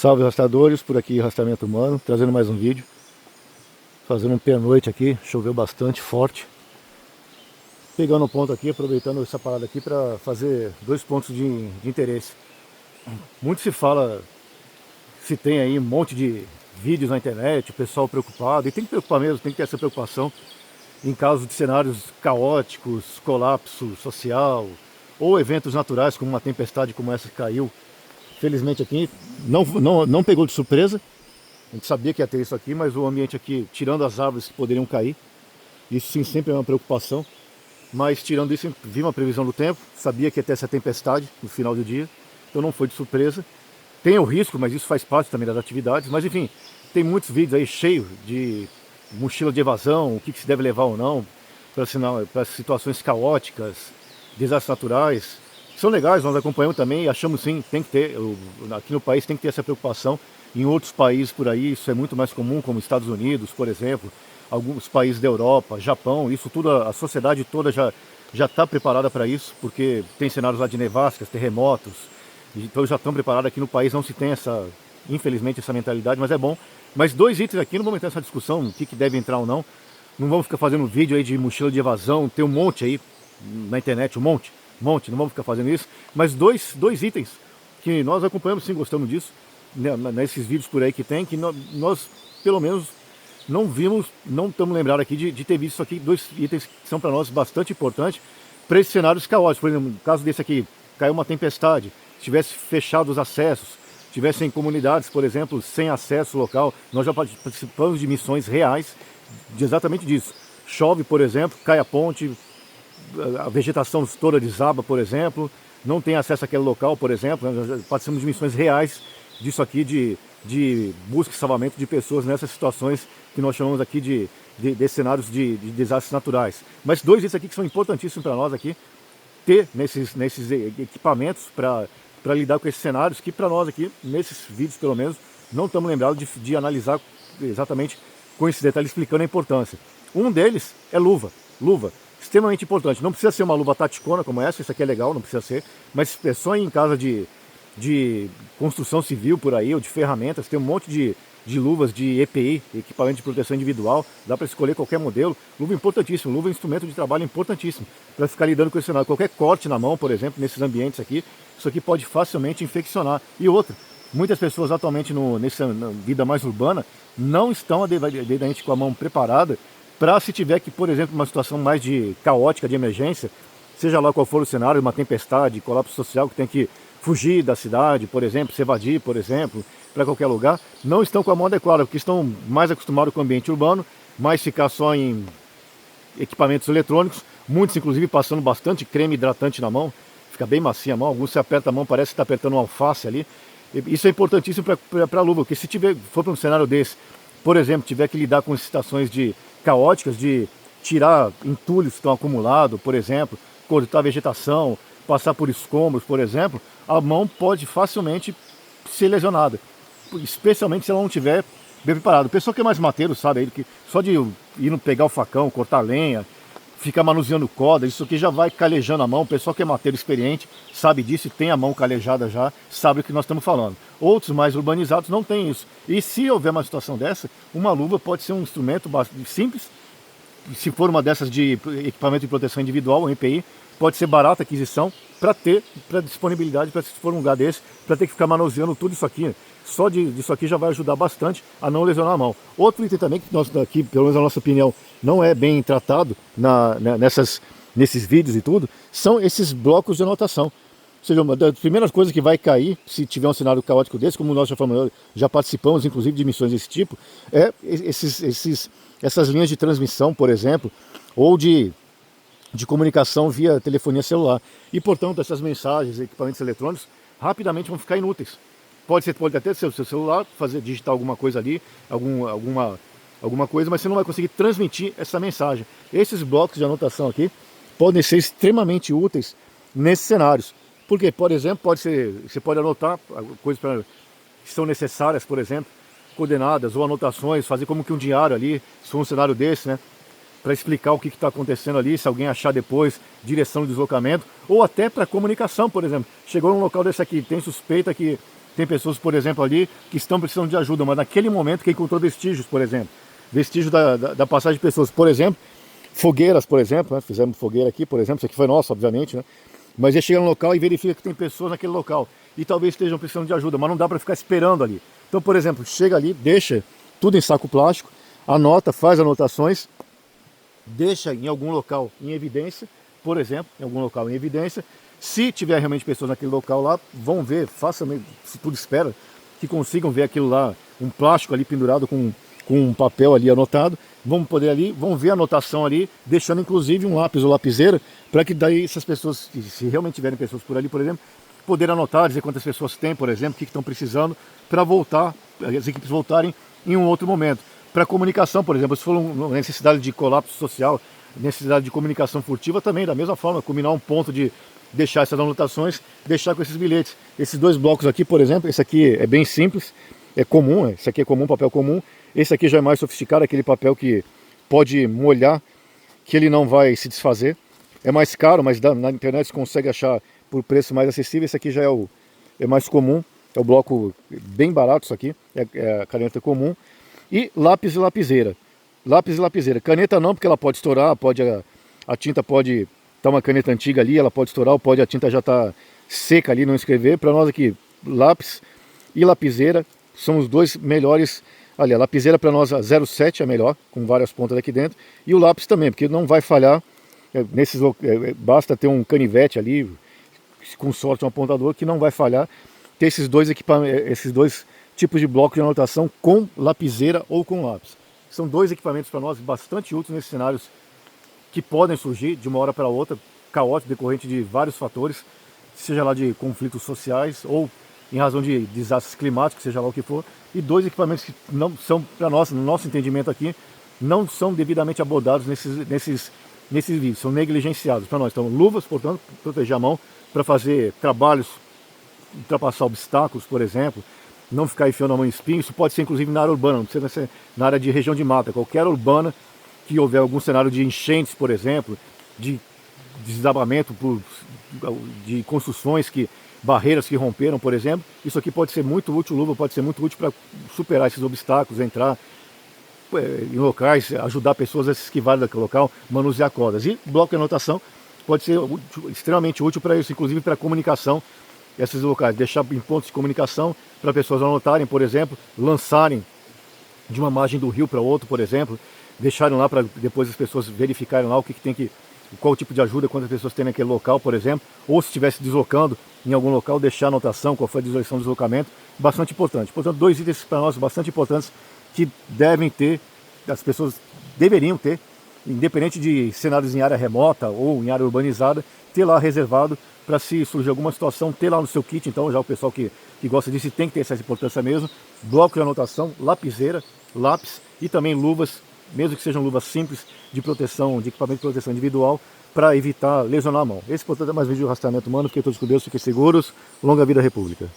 Salve rastreadores, por aqui Rastreamento Humano, trazendo mais um vídeo. Fazendo um pernoite aqui, choveu bastante, forte. Pegando um ponto aqui, aproveitando essa parada aqui para fazer dois pontos de interesse. Muito se fala, se tem aí um monte de vídeos na internet, o pessoal preocupado, e tem que preocupar mesmo, tem que ter essa preocupação em caso de cenários caóticos, colapso social, ou eventos naturais como uma tempestade como essa que caiu. Felizmente aqui não pegou de surpresa. A gente sabia que ia ter isso aqui, mas o ambiente aqui, tirando as árvores que poderiam cair, isso sim sempre é uma preocupação. Mas tirando isso, vi uma previsão do tempo, sabia que ia ter essa tempestade no final do dia, então não foi de surpresa. Tem o risco, mas isso faz parte também das atividades. Mas enfim, tem muitos vídeos aí cheios de mochila de evasão, o que se deve levar ou não, para situações caóticas, desastres naturais. São legais, nós acompanhamos também e achamos sim, tem que ter, aqui no país tem que ter essa preocupação. Em outros países por aí isso é muito mais comum, como Estados Unidos, por exemplo, alguns países da Europa, Japão, isso tudo, a sociedade toda já está preparada para isso, porque tem cenários lá de nevascas, terremotos, então já estão preparados. Aqui no país não se tem infelizmente, essa mentalidade, mas é bom. Mas dois itens aqui, não vamos entrar nessa discussão, o que deve entrar ou não, não vamos ficar fazendo vídeo aí de mochila de evasão, tem um monte aí na internet, um monte, não vamos ficar fazendo isso, mas dois itens que nós acompanhamos sim, gostamos disso, né, nesses vídeos por aí que tem, que nós pelo menos não vimos, não estamos lembrados aqui de ter visto isso aqui, dois itens que são para nós bastante importantes para esses cenários caóticos. Por exemplo, no caso desse aqui, caiu uma tempestade, tivesse fechado os acessos, tivessem comunidades, por exemplo, sem acesso local, nós já participamos de missões reais exatamente disso. Chove, por exemplo, cai a ponte, a vegetação toda desaba, por exemplo, não tem acesso àquele local, por exemplo. Nós participamos de missões reais disso aqui, de busca e salvamento de pessoas nessas situações que nós chamamos aqui de cenários de desastres naturais. Mas dois desses aqui que são importantíssimos para nós aqui, ter nesses equipamentos para lidar com esses cenários, que para nós aqui, nesses vídeos pelo menos, não estamos lembrados de analisar exatamente com esse detalhe, explicando a importância. Um deles é luva, extremamente importante. Não precisa ser uma luva taticona como essa, isso aqui é legal, não precisa ser, mas é só em casa de construção civil por aí, ou de ferramentas, tem um monte de luvas de EPI, equipamento de proteção individual, dá para escolher qualquer modelo. Luva importantíssimo, luva é um instrumento de trabalho importantíssimo, para ficar lidando com esse cenário. Qualquer corte na mão, por exemplo, nesses ambientes aqui, isso aqui pode facilmente infeccionar. E outra, muitas pessoas atualmente nessa vida mais urbana, não estão devidamente com a mão preparada, para se tiver que, por exemplo, uma situação mais caótica, de emergência, seja lá qual for o cenário, uma tempestade, colapso social, que tem que fugir da cidade, por exemplo, se evadir, por exemplo, para qualquer lugar, não estão com a mão adequada, porque estão mais acostumados com o ambiente urbano, mais ficar só em equipamentos eletrônicos, muitos inclusive passando bastante creme hidratante na mão, fica bem macia a mão, alguns se aperta a mão, parece que está apertando um alface ali. Isso é importantíssimo para a luva, porque se for para um cenário desse, por exemplo, tiver que lidar com situações caóticas, de tirar entulhos que estão acumulados, por exemplo, cortar a vegetação, passar por escombros, por exemplo, a mão pode facilmente ser lesionada, especialmente se ela não estiver bem preparada. O pessoal que é mais mateiro sabe aí que só de ir pegar o facão, cortar lenha, ficar manuseando corda, isso aqui já vai calejando a mão. O pessoal que é mateiro experiente sabe disso e tem a mão calejada já, sabe o que nós estamos falando. Outros mais urbanizados não têm isso. E se houver uma situação dessa, uma luva pode ser um instrumento simples. Se for uma dessas de equipamento de proteção individual, um EPI, pode ser barata a aquisição para disponibilidade, para se for um lugar desse, para ter que ficar manuseando tudo isso aqui. Só disso aqui já vai ajudar bastante a não lesionar a mão. Outro item também que nós aqui, pelo menos na nossa opinião, não é bem tratado nesses vídeos e tudo, são esses blocos de anotação. Ou seja, uma das primeiras coisas que vai cair, se tiver um cenário caótico desse, como nós já participamos inclusive de missões desse tipo, é essas linhas de transmissão, por exemplo, ou de comunicação via telefonia celular. E, portanto, essas mensagens, equipamentos eletrônicos, rapidamente vão ficar inúteis. Pode até ser o seu celular, digitar alguma coisa ali, alguma coisa, mas você não vai conseguir transmitir essa mensagem. Esses blocos de anotação aqui podem ser extremamente úteis nesses cenários. Porque, por exemplo, você pode anotar coisas que são necessárias, por exemplo, coordenadas ou anotações, fazer como que um diário ali, se for um cenário desse, né? Para explicar o que está acontecendo ali, se alguém achar depois direção de deslocamento, ou até para comunicação, por exemplo. Chegou num local desse aqui, tem suspeita que tem pessoas, por exemplo, ali que estão precisando de ajuda, mas naquele momento que encontrou vestígios, por exemplo, vestígios da passagem de pessoas, por exemplo, fogueiras, por exemplo, né? Fizemos fogueira aqui, por exemplo, isso aqui foi nosso, obviamente, né? Mas ele chega no local e verifica que tem pessoas naquele local e talvez estejam precisando de ajuda, mas não dá para ficar esperando ali. Então, por exemplo, chega ali, deixa tudo em saco plástico, anota, faz anotações, deixa em algum local em evidência, por exemplo, em algum local em evidência. Se tiver realmente pessoas naquele local lá, vão ver, faça, se tudo espera, que consigam ver aquilo lá, um plástico ali pendurado com um papel ali anotado, vão poder ali, vão ver a anotação ali, deixando inclusive um lápis ou lapiseira, para que daí essas pessoas, se realmente tiverem pessoas por ali, por exemplo, poder anotar, dizer quantas pessoas tem, por exemplo, o que estão precisando, para voltar, as equipes voltarem em um outro momento. Para comunicação, por exemplo, se for uma necessidade de colapso social, necessidade de comunicação furtiva, também da mesma forma, combinar um ponto de deixar essas anotações, deixar com esses bilhetes. Esses dois blocos aqui, por exemplo, esse aqui é bem simples, é comum, esse aqui é comum, papel comum. Esse aqui já é mais sofisticado, aquele papel que pode molhar, que ele não vai se desfazer. É mais caro, mas na internet você consegue achar por preço mais acessível. Esse aqui já é mais comum, é o bloco bem barato, isso aqui, é a caneta comum. E lápis e lapiseira. Lápis e lapiseira. Caneta não, porque ela pode estourar, a tinta pode estar uma caneta antiga ali, ela pode estourar, ou pode a tinta já estar seca ali, não escrever. Para nós aqui, lápis e lapiseira são os dois melhores. Ali, a lapiseira para nós a 0,7 é melhor, com várias pontas aqui dentro. E o lápis também, porque não vai falhar. Basta ter um canivete ali, com sorte um apontador, que não vai falhar. Ter esses dois tipos de bloco de anotação com lapiseira ou com lápis. São dois equipamentos para nós bastante úteis nesses cenários que podem surgir de uma hora para outra, caótico, decorrente de vários fatores, seja lá de conflitos sociais ou em razão de desastres climáticos, seja lá o que for, e dois equipamentos que não são, para nós, no nosso entendimento aqui, não são devidamente abordados nesses vídeos, são negligenciados para nós. Então, luvas, portanto, proteger a mão para fazer trabalhos, ultrapassar obstáculos, por exemplo, não ficar enfiando a mão em espinho. Isso pode ser inclusive na área urbana, não precisa ser na área de região de mata, qualquer urbana que houver algum cenário de enchentes, por exemplo, de desabamento de construções, barreiras que romperam, por exemplo, isso aqui pode ser muito útil, luva pode ser muito útil para superar esses obstáculos, entrar em locais, ajudar pessoas a se esquivar daquele local, manusear cordas. E bloco de anotação pode ser extremamente útil para isso, inclusive para comunicação, esses locais, deixar em pontos de comunicação para pessoas anotarem, por exemplo, lançarem de uma margem do rio para outro, por exemplo, deixarem lá para depois as pessoas verificarem lá qual tipo de ajuda, quantas pessoas tem naquele local, por exemplo, ou se estivesse deslocando em algum local, deixar a anotação, qual foi a direção do deslocamento, bastante importante. Portanto, dois itens para nós bastante importantes que devem ter, as pessoas deveriam ter, independente de cenários em área remota ou em área urbanizada, ter lá reservado para se surgir alguma situação, ter lá no seu kit. Então já o pessoal que gosta disso tem que ter essa importância mesmo, bloco de anotação, lapiseira, lápis e também luvas, mesmo que sejam luvas simples de proteção, de equipamento de proteção individual, para evitar lesionar a mão. Esse, portanto, é mais vídeo de rastreamento humano. Fiquem todos com Deus, fiquem seguros. Longa vida à República.